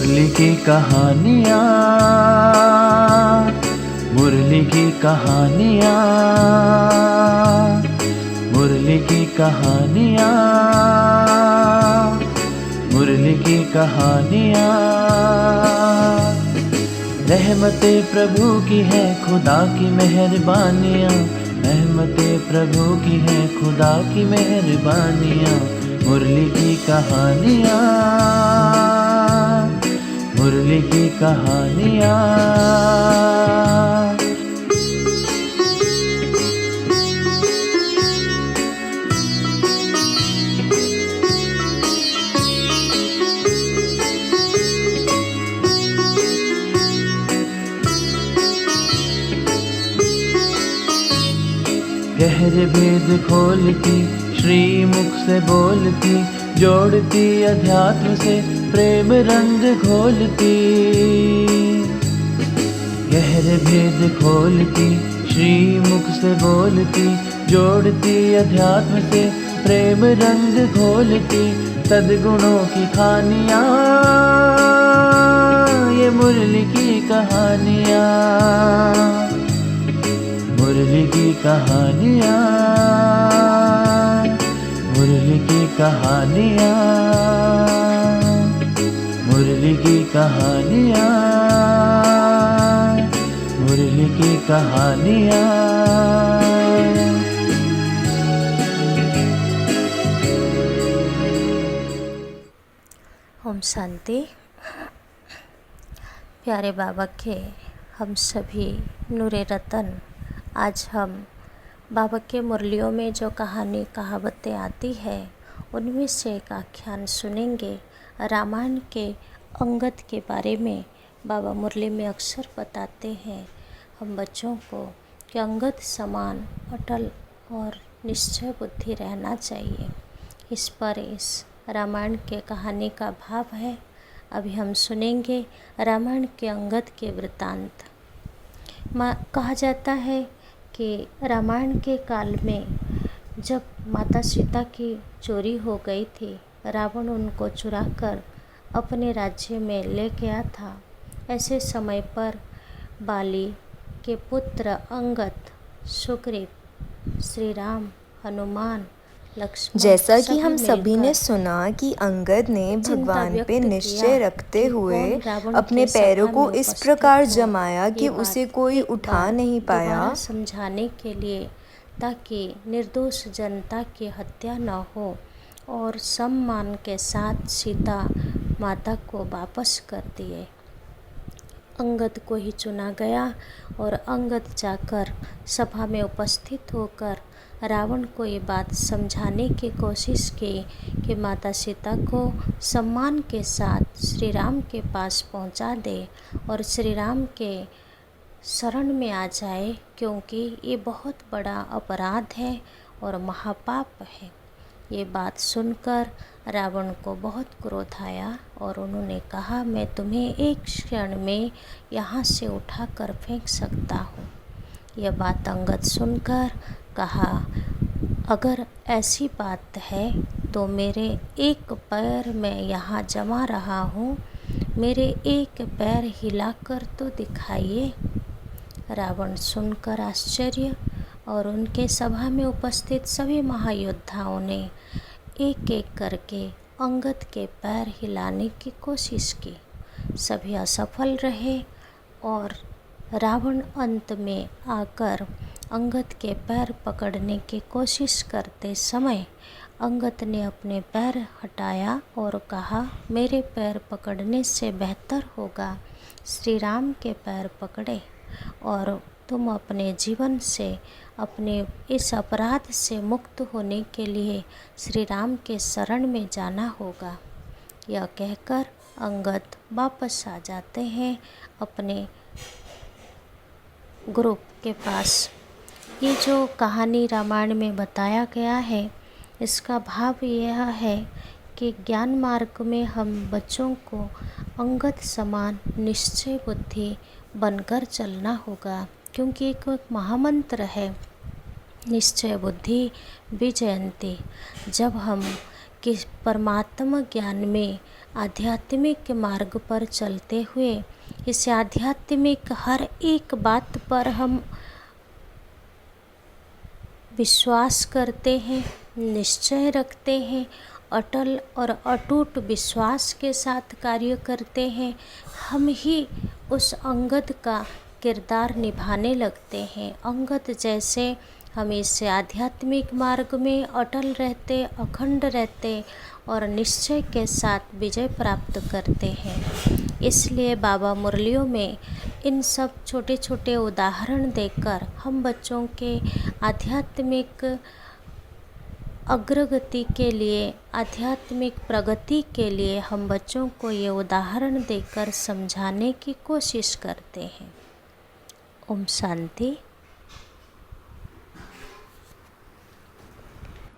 मुरली की कहानियाँ, मुरली की कहानियाँ, मुरली की कहानियाँ, मुरली की कहानियाँ। रहमते प्रभु की है खुदा की मेहरबानियाँ, रहमते प्रभु की है खुदा की मेहरबानियाँ। मुरली की कहानियाँ, मुरली की कहानियाँ। गहरे भेद खोलती, श्री मुख से बोलती, जोड़ती अध्यात्म से प्रेम रंग घोलती। गहरे भेद खोलती, श्री मुख से बोलती, जोड़ती अध्यात्म से प्रेम रंग घोलती। सद्गुणों की खानियाँ, ये मुरली की कहानियाँ, मुरली की कहानियाँ, मुरली की कहानियाँ, मुरली की कहानियाँ, मुरली की कहानियाँ। ओम शांति। प्यारे बाबा के हम सभी नूरे रतन, आज हम बाबा के मुरलियों में जो कहानी कहावतें आती है उनमें से एक आख्यान सुनेंगे। रामायण के अंगद के बारे में बाबा मुरली में अक्सर बताते हैं हम बच्चों को कि अंगद समान अटल और निश्चय बुद्धि रहना चाहिए। इस पर इस रामायण के कहानी का भाव है। अभी हम सुनेंगे रामायण के अंगद के वृतांत। कहा जाता है कि रामायण के काल में जब माता सीता की चोरी हो गई थी, रावण उनको चुराकर अपने राज्य में ले गया था। ऐसे समय पर बाली के पुत्र अंगद, सुग्रीव, श्री राम, हनुमान, लक्ष्मण, जैसा कि हम सभी ने सुना कि अंगद ने भगवान पे निश्चय रखते हुए अपने पैरों को इस प्रकार जमाया कि उसे कोई उठा नहीं पाया। समझाने के लिए ताकि निर्दोष जनता की हत्या न हो और सम्मान के साथ सीता माता को वापस कर दिए। अंगद को ही चुना गया और अंगद जाकर सभा में उपस्थित होकर रावण को ये बात समझाने की कोशिश की कि माता सीता को सम्मान के साथ श्री राम के पास पहुंचा दे और श्री राम के शरण में आ जाए, क्योंकि ये बहुत बड़ा अपराध है और महापाप है। ये बात सुनकर रावण को बहुत क्रोध आया और उन्होंने कहा, मैं तुम्हें एक क्षण में यहाँ से उठाकर फेंक सकता हूँ। यह बात अंगद सुनकर कहा, अगर ऐसी बात है तो मेरे एक पैर में यहाँ जमा रहा हूँ, मेरे एक पैर हिलाकर तो दिखाइए। रावण सुनकर आश्चर्य और उनके सभा में उपस्थित सभी महायोद्धाओं ने एक एक करके अंगद के पैर हिलाने की कोशिश की। सभी असफल रहे और रावण अंत में आकर अंगद के पैर पकड़ने की कोशिश करते समय अंगद ने अपने पैर हटाया और कहा, मेरे पैर पकड़ने से बेहतर होगा श्री राम के पैर पकड़े और तुम अपने जीवन से अपने इस अपराध से मुक्त होने के लिए श्री राम के शरण में जाना होगा। यह कहकर अंगद वापस आ जाते हैं अपने ग्रुप के पास। ये जो कहानी रामायण में बताया गया है, इसका भाव यह है कि ज्ञान मार्ग में हम बच्चों को अंगद समान निश्चय बुद्धि बनकर चलना होगा, क्योंकि एक महामंत्र है, निश्चय बुद्धि विजयंती। जब हम कि परमात्मा ज्ञान में आध्यात्मिक मार्ग पर चलते हुए इस आध्यात्मिक हर एक बात पर हम विश्वास करते हैं, निश्चय रखते हैं, अटल और अटूट विश्वास के साथ कार्य करते हैं, हम ही उस अंगद का किरदार निभाने लगते हैं। अंगद जैसे हम इस आध्यात्मिक मार्ग में अटल रहते, अखंड रहते और निश्चय के साथ विजय प्राप्त करते हैं। इसलिए बाबा मुरलियों में इन सब छोटे छोटे उदाहरण देकर हम बच्चों के आध्यात्मिक अग्रगति के लिए, आध्यात्मिक प्रगति के लिए हम बच्चों को ये उदाहरण देकर समझाने की कोशिश करते हैं। ओम शांति।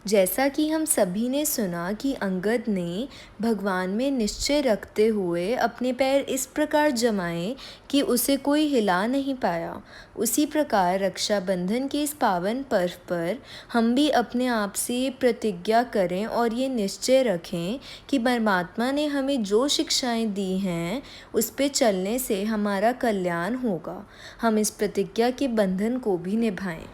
जैसा कि हम सभी ने सुना कि अंगद ने भगवान में निश्चय रखते हुए अपने पैर इस प्रकार जमाए कि उसे कोई हिला नहीं पाया, उसी प्रकार रक्षाबंधन के इस पावन पर्व पर हम भी अपने आप से प्रतिज्ञा करें और ये निश्चय रखें कि परमात्मा ने हमें जो शिक्षाएं दी हैं उस पे चलने से हमारा कल्याण होगा। हम इस प्रतिज्ञा के बंधन को भी निभाएं।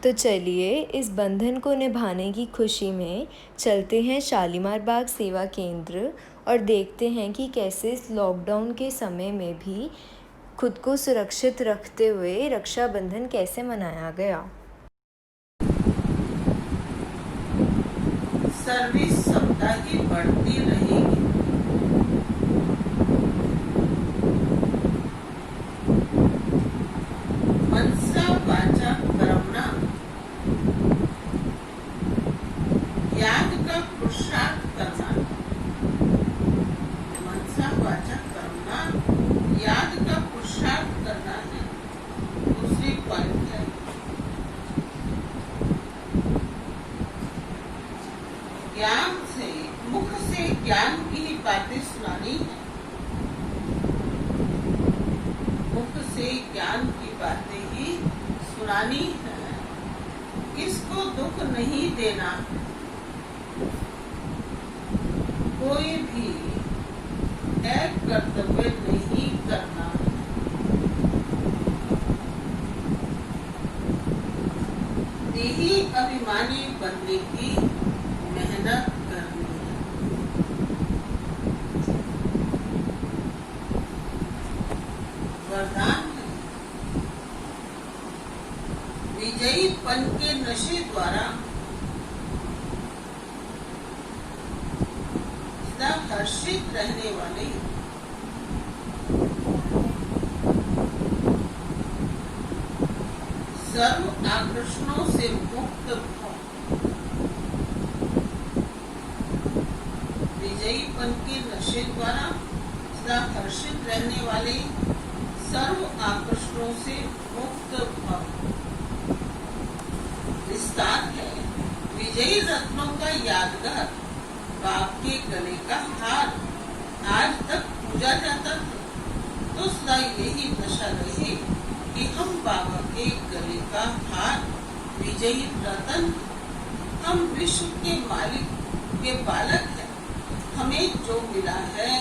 तो चलिए इस बंधन को निभाने की खुशी में चलते हैं शालीमार बाग सेवा केंद्र और देखते हैं कि कैसे इस लॉकडाउन के समय में भी खुद को सुरक्षित रखते हुए रक्षाबंधन कैसे मनाया गया। सर्विस सप्ताह की बढ़ती रहेगी। मनसा वाचा कर्मणा याद का पुरुषार्थ करना। मनसा वाचा कर्मणा याद का पुरुषार्थ करना है दूसरी पॉइंट है। ज्ञान से, मुख से ज्ञान की बातें सुनानी है। मुख से ज्ञान की बातें ही सुनानी है। किसको दुख नहीं देना, कोई भी एक कर्तव्य नहीं करना। देही अभिमानी बनने की मेहनत करनी है। वरदान है विजयीपन के नशे द्वारा सदा हर्षित रहने वाले सर्व आकर्षणों से मुक्त भव। विजयीपन के नशे द्वारा सदा हर्षित रहने वाले सर्व आकर्षणों से मुक्त भव। विस्तार है विजयी रत्नों का यादगार बाप के गले का हार आज तक पूजा जाता था, तो सदा यही दशा रहे कि हम बाबा के गले का हार विजयी रतन। हम विश्व के मालिक के बालक हैं। हमें जो मिला है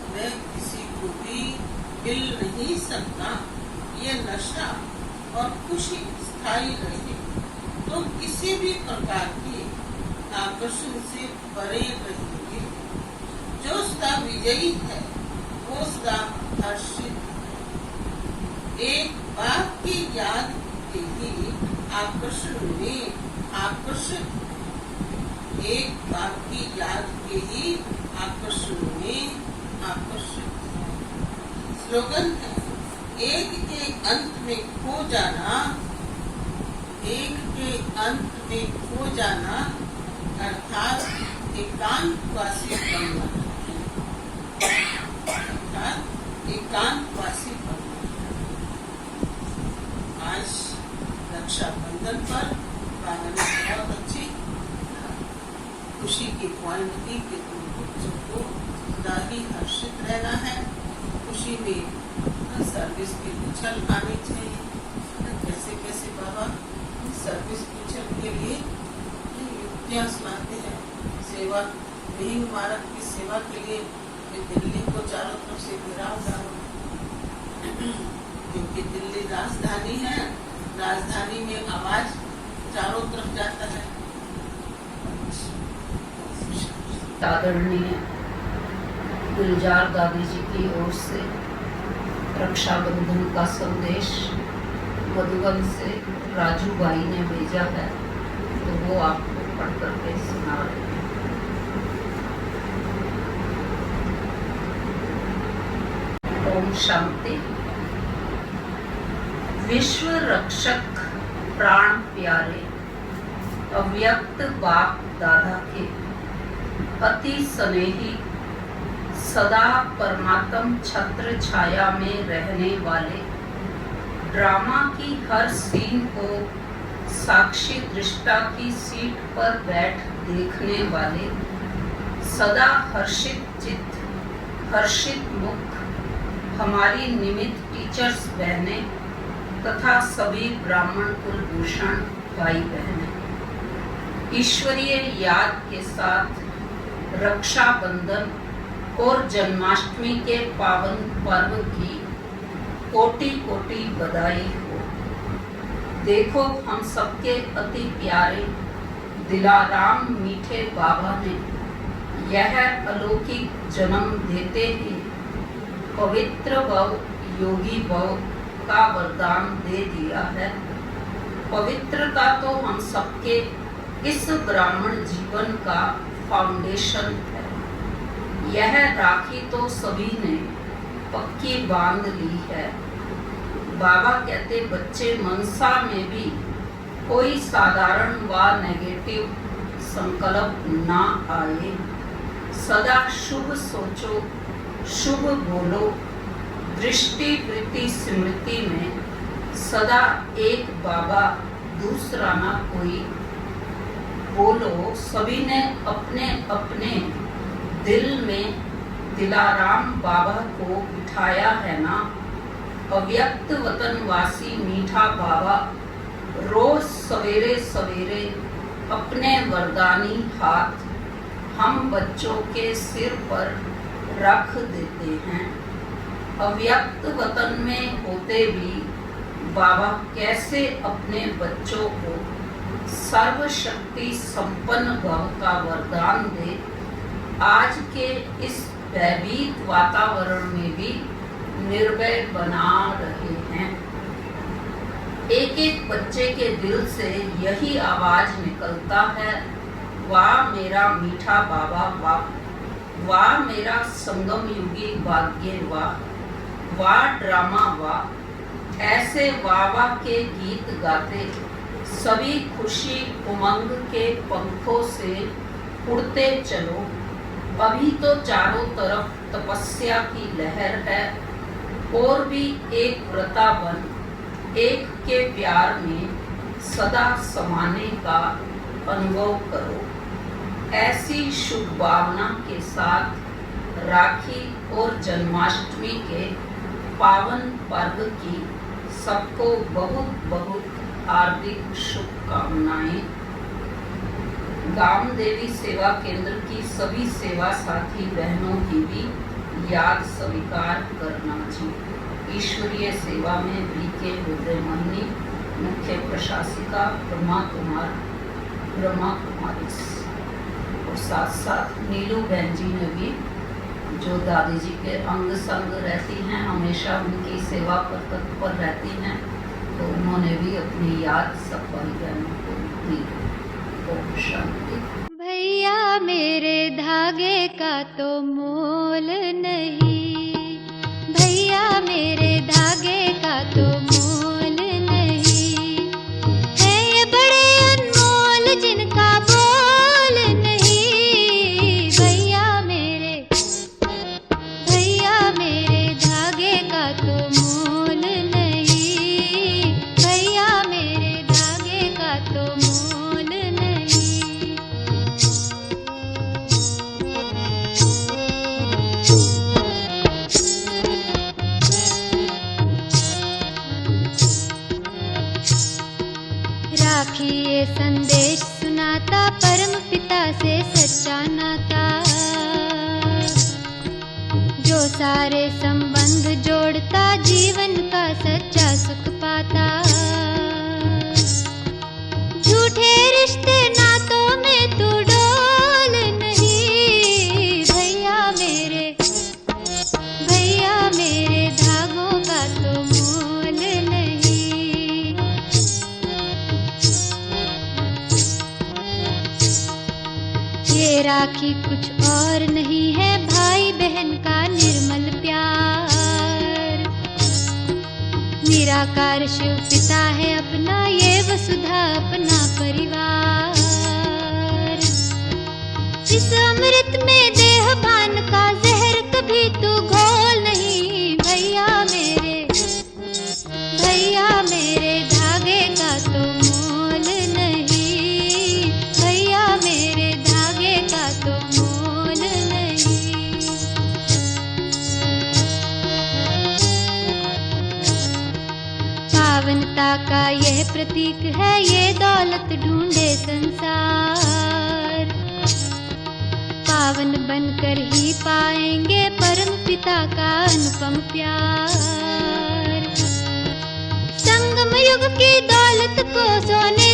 वह किसी को भी मिल नहीं सकता। ये नशा और खुशी स्थायी रहे तो किसी भी प्रकार के आकर्षण से परे रहेंगे। जो सदा विजयी है वो सदा हर्षित है। एक बात की याद के ही आकर्षण में आकर्षित, एक बात की याद के ही आकर्षण में आकर्षित। स्लोगन है एक के अंत में खो जाना, एक के अंत में खो जाना अर्थात एकांतवासी बनना, अर्थात एकांतवासी बनना। आज रक्षाबंधन पर बाबा ने बहुत अच्छी खुशी की पॉइंट दी कि तुम बच्चों को सदा ही हर्षित रहना है। खुशी में सर्विस की उछल आनी चाहिए। कैसे कैसे बाबा सर्विस की उछल के लिए युक्तियाँ सुनाते हैं। सेवा यही मुबारक की सेवा के लिए मैं दिल्ली को चारों तरफ से घिरा हुआ हूँ, क्योंकि दिल्ली राजधानी है। राजधानी में आवाज चारों तरफ जाता है। आदरणीय गुलजार दादी जी की ओर से रक्षाबंधन का संदेश मधुबन से राजू भाई ने भेजा है, तो वो आपको पढ़ करके सुना रहे हैं। ओम शांति। विश्व रक्षक प्राण प्यारे अव्यक्त बाप दादा के अति स्नेही सदा परमात्म छत्र छाया में रहने वाले, ड्रामा की हर सीन को साक्षी दृष्टा की सीट पर बैठ देखने वाले, सदा हर्षित चित्त हर्षित मुख हमारी निमित्त टीचर्स बहनें तथा सभी ब्राह्मण कुलभूषण भाई बहनें, ईश्वरीय याद के साथ रक्षाबंधन और जन्माष्टमी के पावन पर्व की कोटि कोटि बधाई हो। देखो हम सबके अति प्यारे दिलाराम मीठे बाबा ने यह अलौकिक जन्म देते ही पवित्र भव योगी भव का वरदान दे दिया है। पवित्रता तो हम सबके इस ब्राह्मण जीवन का फाउंडेशन है। यह राखी तो सभी ने पक्की बांध ली है। बाबा कहते बच्चे मनसा में भी कोई साधारण व नेगेटिव संकल्प ना आए, सदा शुभ सोचो शुभ बोलो, दृष्टि वृत्ति स्मृति में सदा एक बाबा दूसरा ना कोई बोलो। सभी ने अपने अपने दिल में दिलाराम बाबा को बिठाया है ना। अव्यक्त वतनवासी मीठा बाबा रोज सवेरे सवेरे अपने वरदानी हाथ हम बच्चों के सिर पर रख देते हैं। अव्यक्त वतन में होते भी बाबा कैसे अपने बच्चों को सर्वशक्ति संपन्न भव का वरदान दे, आज के इस भयभीत वातावरण में भी निर्भय बना रहे हैं। एक एक बच्चे के दिल से यही आवाज निकलता है, वाह मेरा मीठा बाबा वाह, वाह मेरा संगम युगी भाग्य वाह, वाह ड्रामा वाह। ऐसे वाह वाह के गीत गाते सभी खुशी उमंग के पंखों से उड़ते चलो। अभी तो चारों तरफ तपस्या की लहर है, और भी एक व्रताबन एक के प्यार में सदा समाने का अनुभव करो। ऐसी शुभ भावना के साथ राखी और जन्माष्टमी के पावन पर्व की सबको बहुत बहुत हार्दिक शुभकामनाएं। गाम देवी सेवा केंद्र की सभी सेवा साथी बहनों की भी याद स्वीकार करना जी। ईश्वरीय सेवा में बीके हृदय मनी, मुख्य प्रशासिका ब्रह्मा कुमारी, और साथ साथ नीलू बहन जी ने भी, जो दादी जी के अंग संग रहती हैं, हमेशा उनकी सेवा पर तत्पर रहती हैं, तो उन्होंने भी अपनी याद सब भाई बहनों को दी। ओम शांति। भैया मेरे धागे का तो मोल नहीं, भैया मेरे धागे का तो मोल नहीं, है ये बड़े अनमोल जिनका बोल नहीं। भैया मेरे धागे का तो मोल नहीं, भैया मेरे धागे का तो मोल नहीं। ये संदेश सुनाता परम पिता से सच्चा नाता, जो सारे संबंध जोड़ता जीवन का सच्चा सुख पाता। झूठे रिश्ते नातों में तू डोल नहीं, भैया मेरे धागों का तो मोल नहीं। ये राखी कुछ और नहीं है भाई बहन का निर्मल प्यार, निराकार शिव पिता है अपना, ये वसुधा अपना परिवार। इस अमृत में देह पान का जहर कभी तू घोल नहीं, भैया मेरे धागे का तो मोल नहीं, भैया मेरे धागे का तो मोल नहीं। पावनता का यह प्रतीक है, ये दौलत ढूंढे संसार, पावन बनकर ही पाएंगे परम पिता का अनुपम प्यार। संगम युग की दौलत को सोने